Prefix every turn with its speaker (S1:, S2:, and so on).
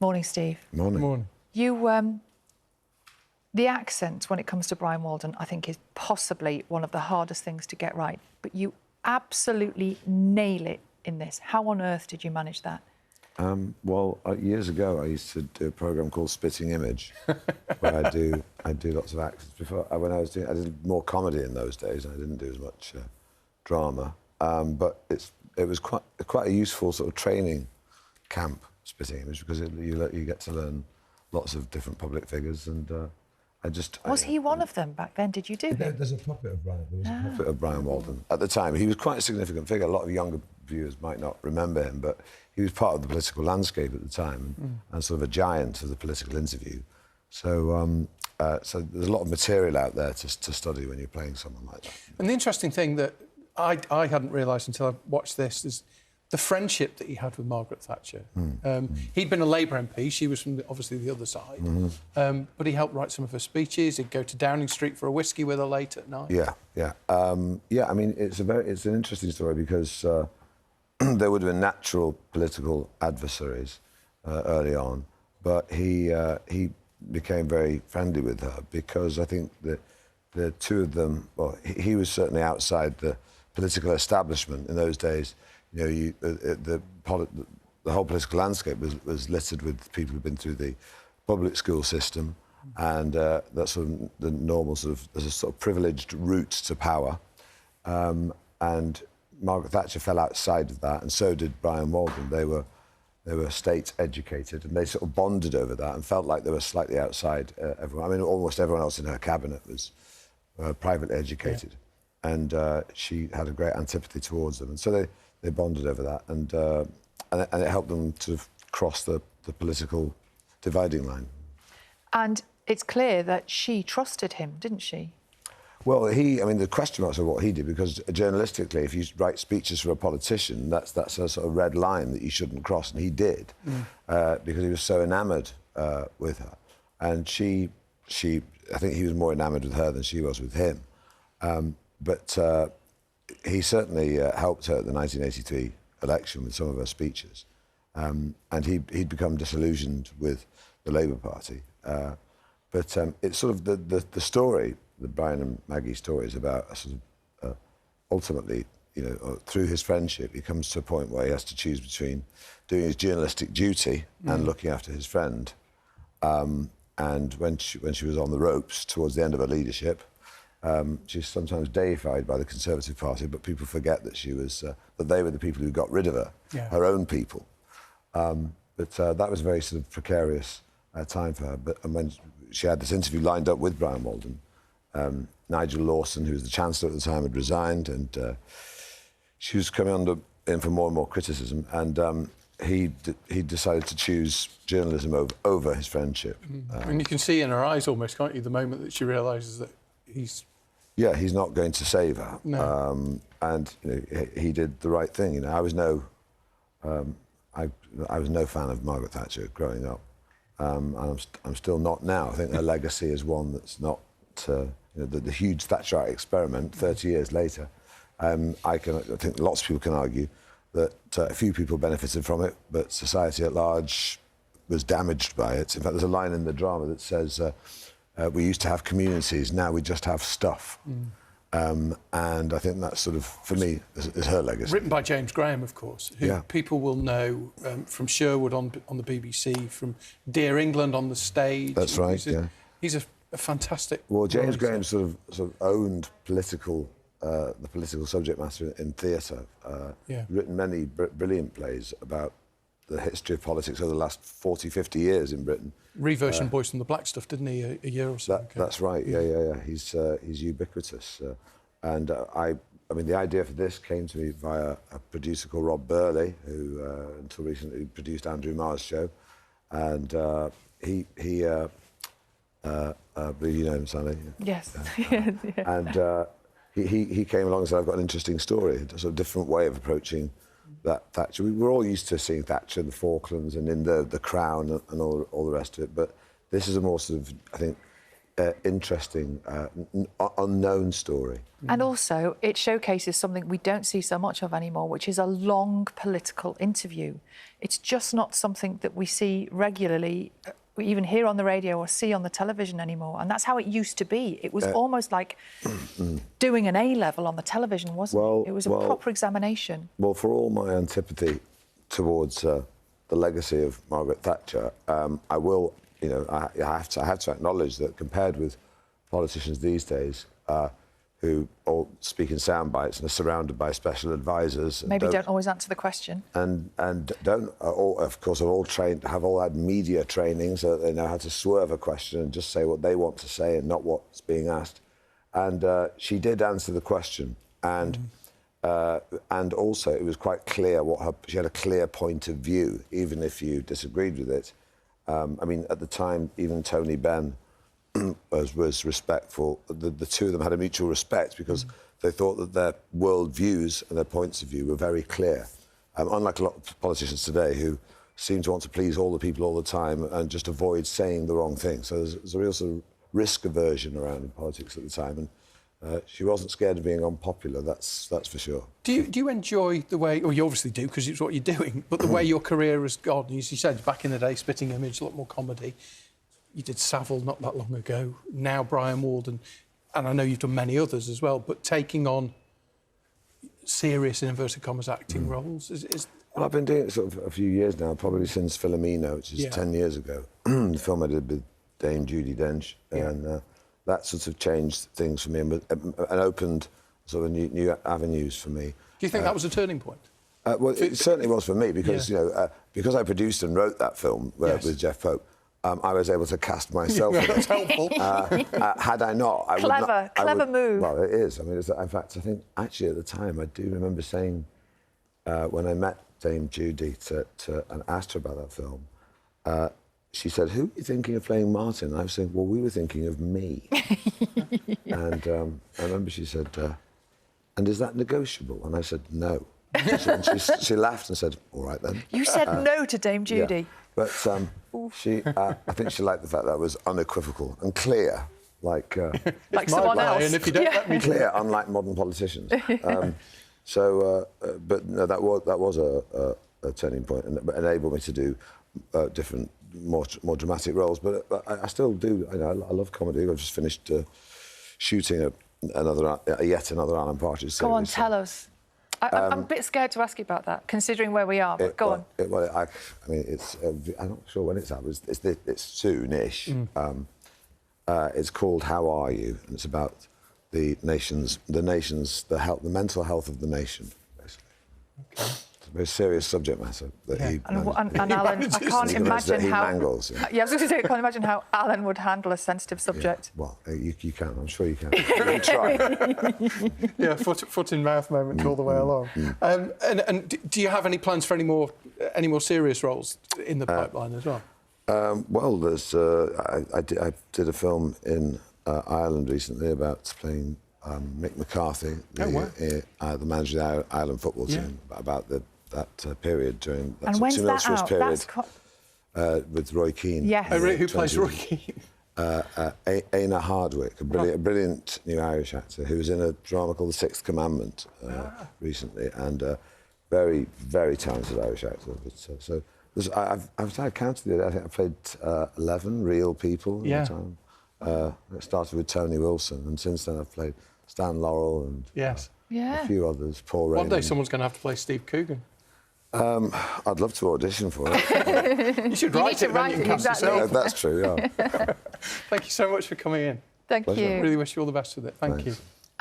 S1: Morning, Steve.
S2: Morning.
S3: Morning.
S1: You, the accent, when it comes to Brian Walden, I think is possibly one of the hardest things to get right. But you absolutely nail it in this. How on earth did you manage that?
S2: Well, years ago, I used to do a programme called Spitting Image, where I do lots of accents. Before, when I did more comedy in those days. I didn't do as much drama, but it was quite a useful sort of training camp, Spitting Image, because you get to learn lots of different public figures, and Was he one of them back then? Did you do him?
S3: There's a puppet of Brian. There was a
S2: puppet of Brian Walden at the time. He was quite a significant figure. A lot of younger viewers might not remember him, but he was part of the political landscape at the time and sort of a giant of the political interview. So, so there's a lot of material out there to study when you're playing someone like that.
S4: And the interesting thing that I hadn't realised until I watched this is the friendship that he had with Margaret Thatcher. He'd been a Labour MP, she was from obviously the other side, but he helped write some of her speeches. He'd go to Downing Street for a whiskey with her late at night. Yeah.
S2: I mean, it's an interesting story because there would have been natural political adversaries early on, but he became very friendly with her because I think that the two of them, well, he was certainly outside the political establishment in those days. You know, the whole political landscape was littered with people who'd been through the public school system, and that's sort of the normal sort of privileged route to power. And Margaret Thatcher fell outside of that, and so did Brian Walden. They were state educated, and they sort of bonded over that and felt like they were slightly outside everyone. I mean, almost everyone else in her cabinet was privately educated, and she had a great antipathy towards them, and so they bonded over that, and it helped them to cross the political dividing line.
S1: And it's clear that she trusted him, didn't she?
S2: Well, I mean, the question marks are what he did, because journalistically, if you write speeches for a politician, that's a sort of red line that you shouldn't cross, and he did, because he was so enamoured with her. And I think he was more enamoured with her than she was with him. But he certainly helped her at the 1983 election with some of her speeches. And he'd become disillusioned with the Labour Party. But it's sort of the story, the Brian and Maggie story, is about a sort of ultimately, you know, through his friendship, he comes to a point where he has to choose between doing his journalistic duty and looking after his friend. And when she was on the ropes towards the end of her leadership, she's sometimes deified by the Conservative Party, but people forget that that they were the people who got rid of her, her own people. But that was a very sort of precarious time for her. And when she had this interview lined up with Brian Walden, Nigel Lawson, who was the Chancellor at the time, had resigned, and she was coming in for more and more criticism, and he decided to choose journalism over his friendship.
S4: And you can see in her eyes almost, can't you, the moment that she realises that he's...
S2: Yeah, he's not going to save her.
S4: No.
S2: And you know, he did the right thing. You know, I was no fan of Margaret Thatcher growing up, and I'm still not now. I think her legacy is one that's not, you know, the huge Thatcherite experiment 30 years later. I think lots of people can argue that a few people benefited from it, but society at large was damaged by it. In fact, there's a line in the drama that says, we used to have communities, now we just have stuff. And I think that's sort of, for me, is her legacy.
S4: Written by James Graham, of course, who people will know from Sherwood on the BBC, from Dear England on the stage.
S2: That's right,
S4: He's a fantastic...
S2: Well, James Graham sort of owned the political subject matter in theatre. Written many brilliant plays about the history of politics over the last 40, 50 years in Britain.
S4: Reversion Boys from the Black Stuff, didn't he, a year or so ago?
S2: That's right, yeah. He's ubiquitous. And I mean, the idea for this came to me via a producer called Rob Burley, who until recently produced Andrew Marr's show. And he I believe you know him, Sally.
S1: Yes.
S2: And he came along and said, I've got an interesting story, a sort of different way of approaching that Thatcher. We were all used to seeing Thatcher in the Falklands and in the Crown and all the rest of it, but this is a more sort of, I think, interesting, unknown story.
S1: And also, it showcases something we don't see so much of anymore, which is a long political interview. It's just not something that we see regularly, we even hear on the radio or see on the television anymore. And that's how it used to be. It was almost like doing an A-level on the television, wasn't it? It was a proper examination.
S2: Well, for all my antipathy towards the legacy of Margaret Thatcher, I will, you know, I have to acknowledge that compared with politicians these days, who all speak in sound bites and are surrounded by special advisors. And
S1: Maybe don't always answer the question.
S2: And don't, of course, are all trained, have all had media training so that they know how to swerve a question and just say what they want to say and not what's being asked. And she did answer the question. And also it was quite clear she had a clear point of view, even if you disagreed with it. I mean, at the time, even Tony Benn was respectful. The two of them had a mutual respect because they thought that their world views and their points of view were very clear. Unlike a lot of politicians today who seem to want to please all the people all the time and just avoid saying the wrong thing. So there's a real sort of risk aversion around in politics at the time. And she wasn't scared of being unpopular, that's for sure.
S4: Do you enjoy the way, or you obviously do because it's what you're doing, but the way your career has gone? As you said, back in the day, Spitting Image, a lot more comedy. You did Savile not that long ago, now Brian Walden, and I know you've done many others as well, but taking on serious, in inverted commas, acting roles is...
S2: Well, I've been doing it sort of a few years now, probably since Philomena, which is 10 years ago. The film I did with Dame Judi Dench, and that sort of changed things for me and opened sort of new avenues for me.
S4: Do you think that was a turning point?
S2: Well, it certainly was for me because, you know, because I produced and wrote that film with Jeff Pope, I was able to cast myself in it.
S4: That's helpful.
S2: Had I not, I would not...
S1: Clever move.
S2: Well, it is. I mean, in fact, I think actually at the time, I do remember saying, when I met Dame Judi and asked her about that film, she said, "Who are you thinking of playing Martin?" And I was saying, "Well, we were thinking of me." And I remember she said, "And is that negotiable?" And I said, "No." And she laughed and said, "All right then."
S1: You said no to Dame Judi.
S2: Yeah. But I think she liked the fact that I was unequivocal and clear, like
S1: someone else.
S4: And if you don't let me
S2: clear, unlike modern politicians. But no, that was a turning point and enabled me to do different, more dramatic roles. But I still do. You know, I love comedy. I've just finished shooting yet another Alan Partridge series.
S1: Go on, tell us. I'm a bit scared to ask you about that, considering where we are. But go on.
S2: I mean, it's. I'm not sure when it's out. It's soon-ish. It's called How Are You? And it's about the mental health of the nation, basically. Okay. It's a very serious subject matter that he
S1: and Alan, I can't imagine how...
S2: mangles,
S1: I was going to say, I can't imagine how Alan would handle a sensitive subject.
S2: Yeah. Well, you can. I'm sure you can. You try.
S4: Yeah, foot in mouth moment all the way along. And do you have any plans for any more serious roles in the pipeline as well?
S2: Well, there's. I did a film in Ireland recently about playing Mick McCarthy, the manager of the Ireland football team, about that period during that tumultuous period with Roy Keane.
S1: Yes.
S4: Who plays Roy Keane?
S2: Éanna Hardwick, a brilliant new Irish actor who was in a drama called The Sixth Commandment recently, and very, very talented Irish actor. But, I've counted it. I think I played 11 real people at the time. It started with Tony Wilson, and since then I've played Stan Laurel and a few others. Paul Raymond.
S4: One day someone's going to have to play Steve Coogan.
S2: I'd love to audition for it.
S4: You should write it, then you can cast yourself.
S2: That's true, yeah.
S4: Thank you so much for coming in.
S1: Thank you.
S4: Really wish you all the best with it. Thank you.